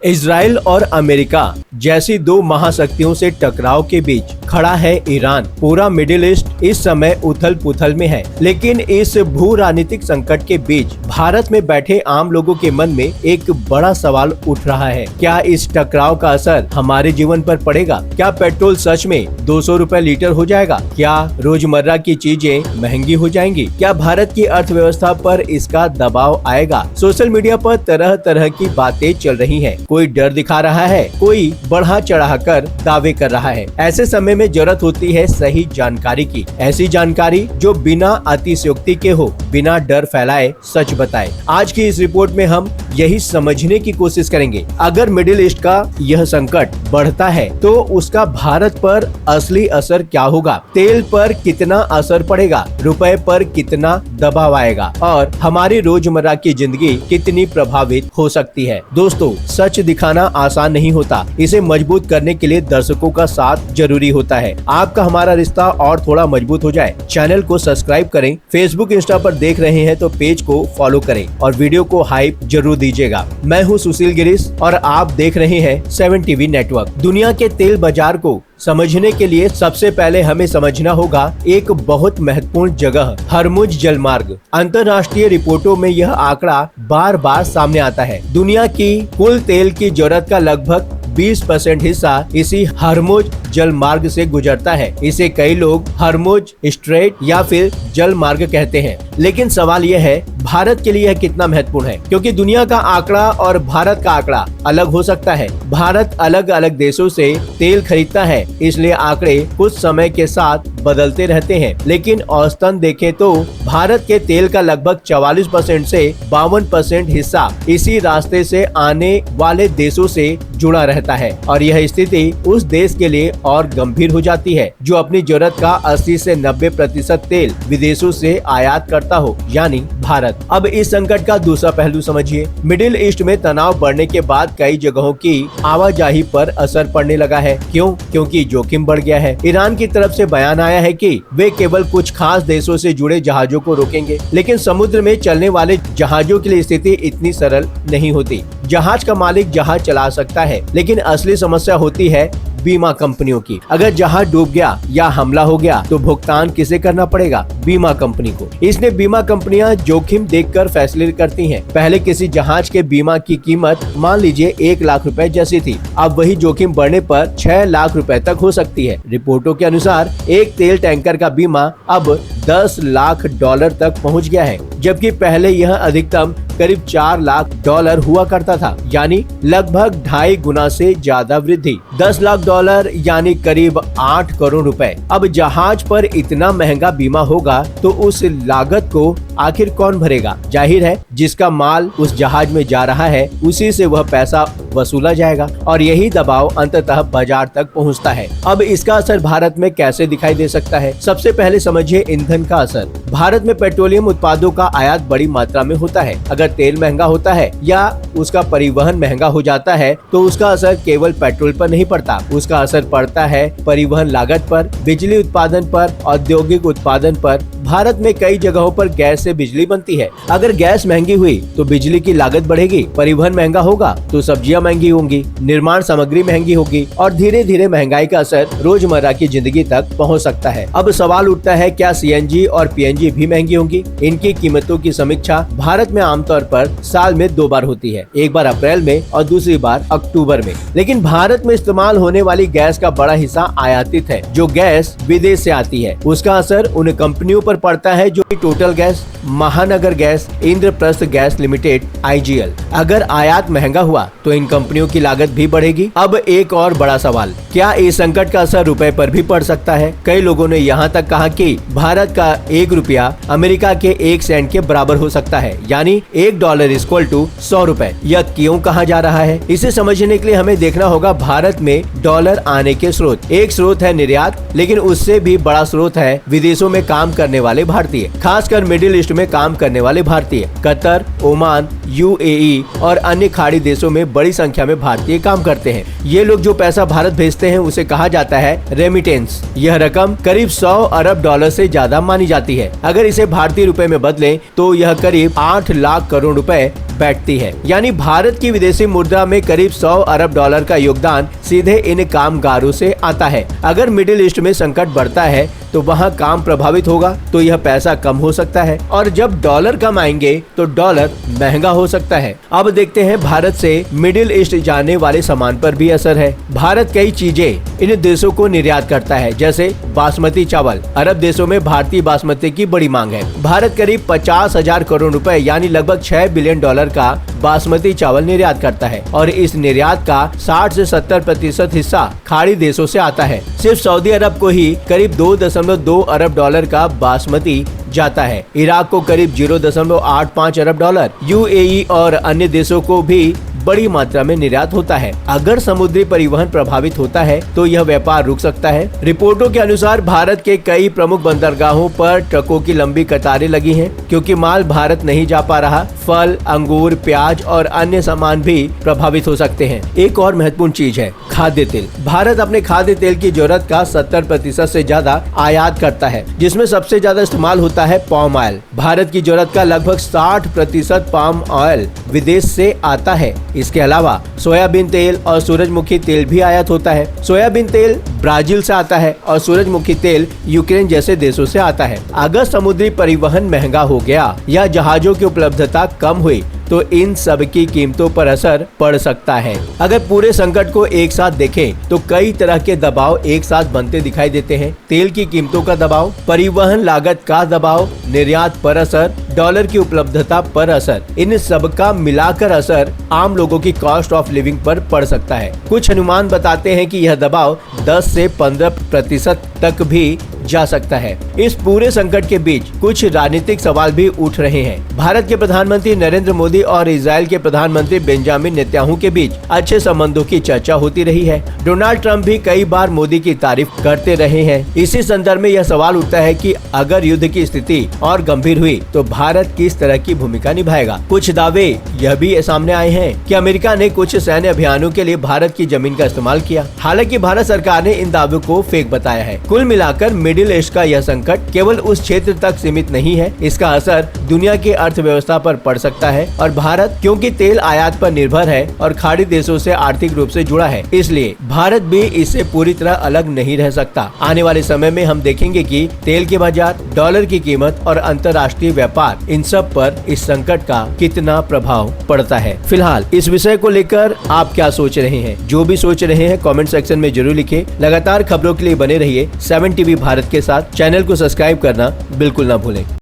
Israel और America जैसी दो महाशक्तियों से टकराव के बीच खड़ा है ईरान। पूरा मिडिल ईस्ट इस समय उथल पुथल में है, लेकिन इस भू राजनीतिक संकट के बीच भारत में बैठे आम लोगों के मन में एक बड़ा सवाल उठ रहा है। क्या इस टकराव का असर हमारे जीवन पर पड़ेगा? क्या पेट्रोल सच में 200 रुपए लीटर हो जाएगा? क्या रोजमर्रा की चीजें महंगी हो जाएंगी? क्या भारत की अर्थव्यवस्था पर इसका दबाव आएगा? सोशल मीडिया पर तरह तरह की बातें चल रही हैं। कोई डर दिखा रहा है, कोई बढ़ा चढ़ाकर दावे कर रहा है। ऐसे समय में जरूरत होती है सही जानकारी की, ऐसी जानकारी जो बिना अतिशयोक्ति के हो, बिना डर फैलाए सच बताए। आज की इस रिपोर्ट में हम यही समझने की कोशिश करेंगे। अगर मिडिल ईस्ट का यह संकट बढ़ता है तो उसका भारत पर असली असर क्या होगा? तेल पर कितना असर पड़ेगा? रुपए पर कितना दबाव आएगा? और हमारी रोजमर्रा की जिंदगी कितनी प्रभावित हो सकती है? दोस्तों, सच दिखाना आसान नहीं होता। इसे मजबूत करने के लिए दर्शकों का साथ जरूरी होता है। आपका हमारा रिश्ता और थोड़ा मजबूत हो जाए, चैनल को सब्सक्राइब करें। फेसबुक इंस्टा पर देख रहे हैं तो पेज को फॉलो करें और वीडियो को हाइप जरूर दीजिएगा। मैं हूं सुशील गिरीश और आप देख रहे हैं 7 टीवी नेटवर्क। दुनिया के तेल बाजार को समझने के लिए सबसे पहले हमें समझना होगा एक बहुत महत्वपूर्ण जगह, हरमुज जलमार्ग। अंतर्राष्ट्रीय रिपोर्टों में यह आंकड़ा बार बार सामने आता है। दुनिया की कुल तेल की जरूरत का लगभग 20% हिस्सा इसी हरमुज जल मार्ग से गुजरता है। इसे कई लोग हरमुज स्ट्रेट या फिर जल मार्ग कहते हैं। लेकिन सवाल यह है, भारत के लिए यह कितना महत्वपूर्ण है? क्योंकि दुनिया का आंकड़ा और भारत का आंकड़ा अलग हो सकता है। भारत अलग अलग देशों से तेल खरीदता है, इसलिए आंकड़े कुछ समय के साथ बदलते रहते हैं। लेकिन औसतन देखें तो भारत के तेल का लगभग 44% से 52% हिस्सा इसी रास्ते से आने वाले देशों से जुड़ा रहता है। और यह स्थिति उस देश के लिए और गंभीर हो जाती है जो अपनी जरूरत का 80 से 90% तेल विदेशों से आयात करता हो, यानी भारत। अब इस संकट का दूसरा पहलू समझिए। मिडिल ईस्ट में तनाव बढ़ने के बाद कई जगहों की आवाजाही पर असर पड़ने लगा है। क्यों? क्योंकि जोखिम बढ़ गया है। ईरान की तरफ से बयान आया है कि वे केवल कुछ खास देशों से जुड़े जहाजों को रोकेंगे, लेकिन समुद्र में चलने वाले जहाजों की स्थिति इतनी सरल नहीं होती। जहाज का मालिक जहाज चला सकता है, लेकिन असली समस्या होती है बीमा कंपनियों की। अगर जहाज डूब गया या हमला हो गया तो भुगतान किसे करना पड़ेगा? बीमा कंपनी को। इसलिए बीमा कंपनियां जोखिम देखकर फैसले करती हैं। पहले किसी जहाज के बीमा की कीमत मान लीजिए 1 लाख रुपए जैसी थी, अब वही जोखिम बढ़ने पर 6 लाख रुपए तक हो सकती है। रिपोर्टों के अनुसार एक तेल टैंकर का बीमा अब $10 लाख तक पहुँच गया है, जबकि पहले यह अधिकतम करीब $4 लाख हुआ करता था, यानी लगभग 2.5 गुना से ज्यादा वृद्धि। $10 लाख यानी करीब 8 करोड़ रुपए। अब जहाज पर इतना महंगा बीमा होगा तो उस लागत को आखिर कौन भरेगा? जाहिर है जिसका माल उस जहाज में जा रहा है उसी से वह पैसा वसूला जाएगा और यही दबाव अंततः बाजार तक पहुंचता है। अब इसका असर भारत में कैसे दिखाई दे सकता है? सबसे पहले समझिए ईंधन का असर। भारत में पेट्रोलियम उत्पादों का आयात बड़ी मात्रा में होता है। अगर तेल महंगा होता है या उसका परिवहन महंगा हो जाता है तो उसका असर केवल पेट्रोल पर नहीं पड़ता, उसका असर पड़ता है परिवहन लागत पर, बिजली उत्पादन पर, औद्योगिक उत्पादन पर। भारत में कई जगहों पर गैस से बिजली बनती है। अगर गैस महंगी हुई तो बिजली की लागत बढ़ेगी, परिवहन महंगा होगा तो सब्जियां महंगी होंगी, निर्माण सामग्री महंगी होगी और धीरे धीरे महंगाई का असर रोजमर्रा की जिंदगी तक पहुंच सकता है। अब सवाल उठता है, क्या सीएनजी और पीएनजी भी महंगी होंगी? इनकी कीमतों की समीक्षा भारत में आमतौर पर साल में 2 बार होती है, एक बार अप्रैल में और दूसरी बार अक्टूबर में। लेकिन भारत में इस्तेमाल होने वाली गैस का बड़ा हिस्सा आयातित है। जो गैस विदेश से आती है उसका असर उन कंपनियों पर पड़ता है जो टोटल गैस, महानगर gas, Indraprastha gas limited IGL। अगर आयात महंगा हुआ तो इन कंपनियों की लागत भी बढ़ेगी। अब एक और बड़ा सवाल, क्या इस संकट का असर रुपए पर भी पड़ सकता है? कई लोगों ने यहाँ तक कहा कि भारत का 1 रुपया अमेरिका के 1 सेंट के बराबर हो सकता है, यानी $1 = 100 रुपए। यह क्यों कहा जा रहा है? इसे समझने के लिए हमें देखना होगा भारत में डॉलर आने के स्रोत। एक स्रोत है निर्यात, लेकिन उससे भी बड़ा स्रोत है विदेशों में काम करने वाले भारतीय, खासकर मिडिल ईस्ट में काम करने वाले भारतीय। कतर, ओमान, UAE और अन्य खाड़ी देशों में बड़ी संख्या में भारतीय काम करते हैं। ये लोग जो पैसा भारत भेजते हैं उसे कहा जाता है रेमिटेंस। यह रकम करीब $100 अरब से ज्यादा मानी जाती है। अगर इसे भारतीय रुपए में बदलें तो यह करीब 8 लाख करोड़ रुपए बैठती है। यानी भारत की विदेशी मुद्रा में करीब 100 अरब डॉलर का योगदान सीधे इन कामगारों से आता है। अगर मिडिल ईस्ट में संकट बढ़ता है तो वहाँ काम प्रभावित होगा, तो यह पैसा कम हो सकता है, और जब डॉलर कम आएंगे तो डॉलर महंगा हो सकता है। अब देखते हैं भारत से मिडिल ईस्ट जाने वाले सामान पर भी असर है। भारत कई चीजें इन देशों को निर्यात करता है, जैसे बासमती चावल। अरब देशों में भारतीय बासमती की बड़ी मांग है। भारत करीब 50,000 करोड़ रुपए यानी लगभग 6 बिलियन डॉलर का बासमती चावल निर्यात करता है, और इस निर्यात का 60 से 70% हिस्सा खाड़ी देशों से आता है। सिर्फ सऊदी अरब को ही करीब 2.2 अरब डॉलर का बासमती जाता है। इराक को करीब 0.85 अरब डॉलर, यूएई और अन्य देशों को भी बड़ी मात्रा में निर्यात होता है। अगर समुद्री परिवहन प्रभावित होता है तो यह व्यापार रुक सकता है। रिपोर्टों के अनुसार भारत के कई प्रमुख बंदरगाहों पर ट्रकों की लंबी कतारें लगी हैं, क्योंकि माल भारत नहीं जा पा रहा। फल, अंगूर, प्याज और अन्य सामान भी प्रभावित हो सकते हैं। एक और महत्वपूर्ण चीज है खाद्य तेल। भारत अपने खाद्य तेल की जरूरत का 70% से ज्यादा आयात करता है, जिसमें सबसे ज्यादा इस्तेमाल होता है पाम ऑयल। भारत की जरूरत का लगभग 60% पाम ऑयल विदेश से आता है। इसके अलावा सोयाबीन तेल और सूरजमुखी तेल भी आयात होता है। सोयाबीन तेल ब्राजील से आता है और सूरजमुखी तेल यूक्रेन जैसे देशों से आता है। अगर समुद्री परिवहन महंगा हो गया या जहाजों की उपलब्धता कम हुई तो इन सब की कीमतों पर असर पड़ सकता है। अगर पूरे संकट को एक साथ देखें तो कई तरह के दबाव एक साथ बनते दिखाई देते हैं। तेल की कीमतों का दबाव, परिवहन लागत का दबाव, निर्यात पर असर, डॉलर की उपलब्धता पर असर, इन सब का मिलाकर असर आम लोगों की कॉस्ट ऑफ लिविंग पर पड़ सकता है। कुछ अनुमान बताते हैं कि यह दबाव 10 से 15% तक भी जा सकता है। इस पूरे संकट के बीच कुछ राजनीतिक सवाल भी उठ रहे हैं। भारत के प्रधानमंत्री नरेंद्र मोदी और इजराइल के प्रधानमंत्री बेंजामिन नेतन्याहू के बीच अच्छे संबंधों की चर्चा होती रही है। डोनाल्ड ट्रंप भी कई बार मोदी की तारीफ करते रहे हैं। इसी संदर्भ में यह सवाल उठता है कि अगर युद्ध की स्थिति और गंभीर हुई तो भारत किस तरह की भूमिका निभाएगा। कुछ दावे यह भी सामने आए हैं कि अमेरिका ने कुछ सैन्य अभियानों के लिए भारत की जमीन का इस्तेमाल किया। हालांकि भारत सरकार ने इन दावों को फेक बताया है। कुल मिलाकर मिडिल ईस्ट का यह संकट केवल उस क्षेत्र तक सीमित नहीं है, इसका असर दुनिया की अर्थव्यवस्था पर पड़ सकता है। और भारत क्योंकि तेल आयात पर निर्भर है और खाड़ी देशों से आर्थिक रूप से जुड़ा है, इसलिए भारत भी इससे पूरी तरह अलग नहीं रह सकता। आने वाले समय में हम देखेंगे कि तेल के बाजार, डॉलर की कीमत और अंतर्राष्ट्रीय व्यापार, इन सब पर इस संकट का कितना प्रभाव पड़ता है। फिलहाल इस विषय को लेकर आप क्या सोच रहे हैं? जो भी सोच रहे हैं कमेंट सेक्शन में जरूर लिखें। लगातार खबरों के लिए बने रहिए 7 टीवी भारत के साथ। चैनल को सब्सक्राइब करना बिल्कुल ना भूलें।